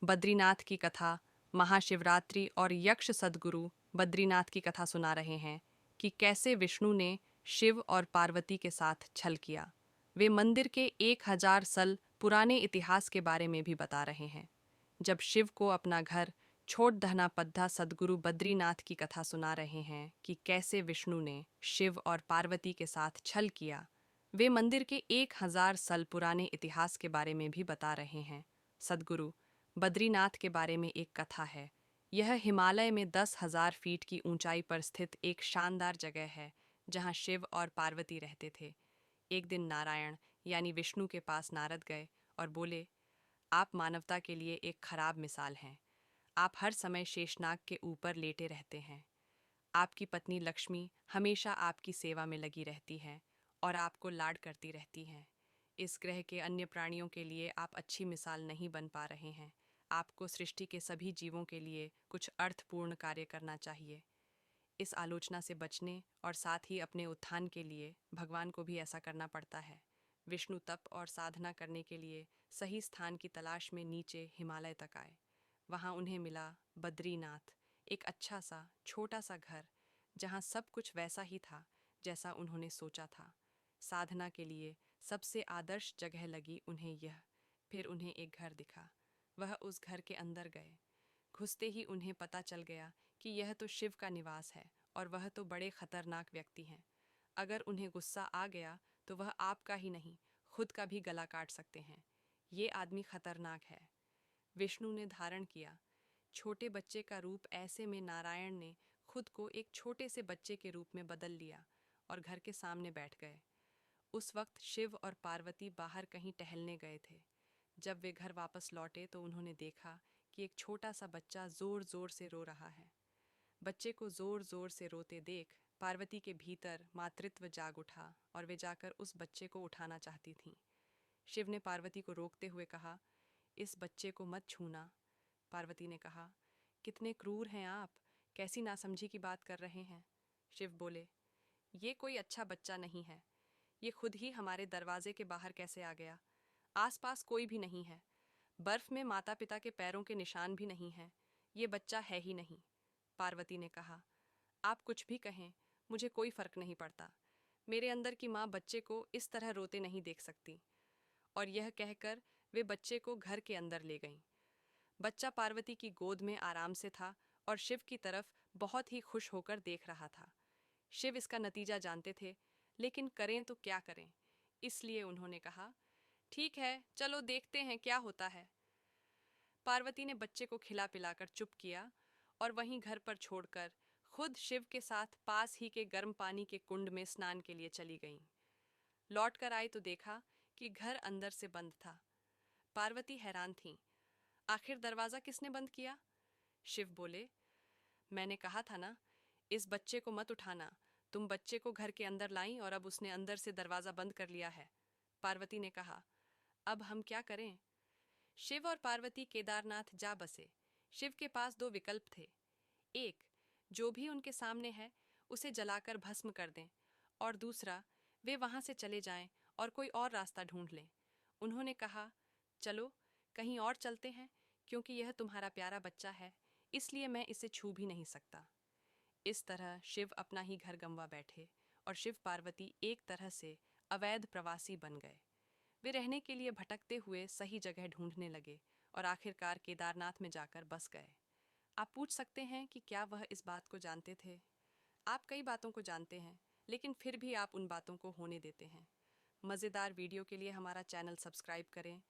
बद्रीनाथ की कथा, महाशिवरात्रि और यक्ष सदगुरु बद्रीनाथ की कथा सुना रहे हैं कि कैसे विष्णु ने शिव और पार्वती के साथ छल किया। वे मंदिर के 1000 साल पुराने इतिहास के बारे में भी बता रहे हैं। जब शिव को अपना घर छोड़ दहना पद्धा सदगुरु बद्रीनाथ की कथा सुना रहे हैं कि कैसे विष्णु ने शिव और पार्वती के साथ छल किया। वे मंदिर के 1000 साल पुराने इतिहास के बारे में भी बता रहे हैं। सदगुरु बद्रीनाथ के बारे में एक कथा है। यह हिमालय में 10,000 फीट की ऊंचाई पर स्थित एक शानदार जगह है जहां शिव और पार्वती रहते थे। एक दिन नारायण यानी विष्णु के पास नारद गए और बोले, आप मानवता के लिए एक खराब मिसाल हैं। आप हर समय शेषनाग के ऊपर लेटे रहते हैं। आपकी पत्नी लक्ष्मी हमेशा आपकी सेवा में लगी रहती है और आपको लाड करती रहती हैं। इस ग्रह के अन्य प्राणियों के लिए आप अच्छी मिसाल नहीं बन पा रहे हैं। आपको सृष्टि के सभी जीवों के लिए कुछ अर्थपूर्ण कार्य करना चाहिए। इस आलोचना से बचने और साथ ही अपने उत्थान के लिए भगवान को भी ऐसा करना पड़ता है। विष्णु तप और साधना करने के लिए सही स्थान की तलाश में नीचे हिमालय तक आए। वहाँ उन्हें मिला बद्रीनाथ, एक अच्छा सा छोटा सा घर जहाँ सब कुछ वैसा ही था जैसा उन्होंने सोचा था। साधना के लिए सबसे आदर्श जगह लगी उन्हें यह। फिर उन्हें एक घर दिखा। वह उस घर के अंदर गए। घुसते ही उन्हें पता चल गया कि यह तो शिव का निवास है और वह तो बड़े खतरनाक व्यक्ति हैं। अगर उन्हें गुस्सा आ गया तो वह आपका ही नहीं, खुद का भी गला काट सकते हैं। ये आदमी खतरनाक है। विष्णु ने धारण किया छोटे बच्चे का रूप। ऐसे में नारायण ने खुद को एक छोटे से बच्चे के रूप में बदल लिया और घर के सामने बैठ गए। उस वक्त शिव और पार्वती बाहर कहीं टहलने गए थे। जब वे घर वापस लौटे तो उन्होंने देखा कि एक छोटा सा बच्चा जोर जोर से रो रहा है। बच्चे को जोर जोर से रोते देख पार्वती के भीतर मातृत्व जाग उठा और वे जाकर उस बच्चे को उठाना चाहती थीं। शिव ने पार्वती को रोकते हुए कहा, इस बच्चे को मत छूना। पार्वती ने कहा, कितने क्रूर हैं आप, कैसी नासमझी की बात कर रहे हैं। शिव बोले, ये कोई अच्छा बच्चा नहीं है। ये खुद ही हमारे दरवाजे के बाहर कैसे आ गया। आसपास कोई भी नहीं है। बर्फ में माता पिता के पैरों के निशान भी नहीं हैं। ये बच्चा है ही नहीं। पार्वती ने कहा, आप कुछ भी कहें, मुझे कोई फर्क नहीं पड़ता। मेरे अंदर की माँ बच्चे को इस तरह रोते नहीं देख सकती। और यह कहकर वे बच्चे को घर के अंदर ले गईं। बच्चा पार्वती की गोद में आराम से था और शिव की तरफ बहुत ही खुश होकर देख रहा था। शिव इसका नतीजा जानते थे, लेकिन करें तो क्या करें। इसलिए उन्होंने कहा, ठीक है, चलो देखते हैं क्या होता है। पार्वती ने बच्चे को खिला पिलाकर चुप किया और वहीं घर पर छोड़कर खुद शिव के साथ पास ही के गर्म पानी के कुंड में स्नान के लिए चली गईं। लौट कर आई तो देखा कि घर अंदर से बंद था। पार्वती हैरान थीं। आखिर दरवाज़ा किसने बंद किया? शिव बोले, मैंने कहा था ना, इस बच्चे को मत उठाना। तुम बच्चे को घर के अंदर लाईं और अब उसने अंदर से दरवाज़ा बंद कर लिया है। पार्वती ने कहा, अब हम क्या करें? शिव और पार्वती केदारनाथ जा बसे। शिव के पास दो विकल्प थे। एक, जो भी उनके सामने है उसे जलाकर भस्म कर दें, और दूसरा, वे वहां से चले जाएं और कोई और रास्ता ढूंढ लें। उन्होंने कहा, चलो कहीं और चलते हैं, क्योंकि यह तुम्हारा प्यारा बच्चा है, इसलिए मैं इसे छू भी नहीं सकता। इस तरह शिव अपना ही घर गंवा बैठे और शिव पार्वती एक तरह से अवैध प्रवासी बन गए। वे रहने के लिए भटकते हुए सही जगह ढूंढने लगे और आखिरकार केदारनाथ में जाकर बस गए। आप पूछ सकते हैं कि क्या वह इस बात को जानते थे? आप कई बातों को जानते हैं, लेकिन फिर भी आप उन बातों को होने देते हैं। मज़ेदार वीडियो के लिए हमारा चैनल सब्सक्राइब करें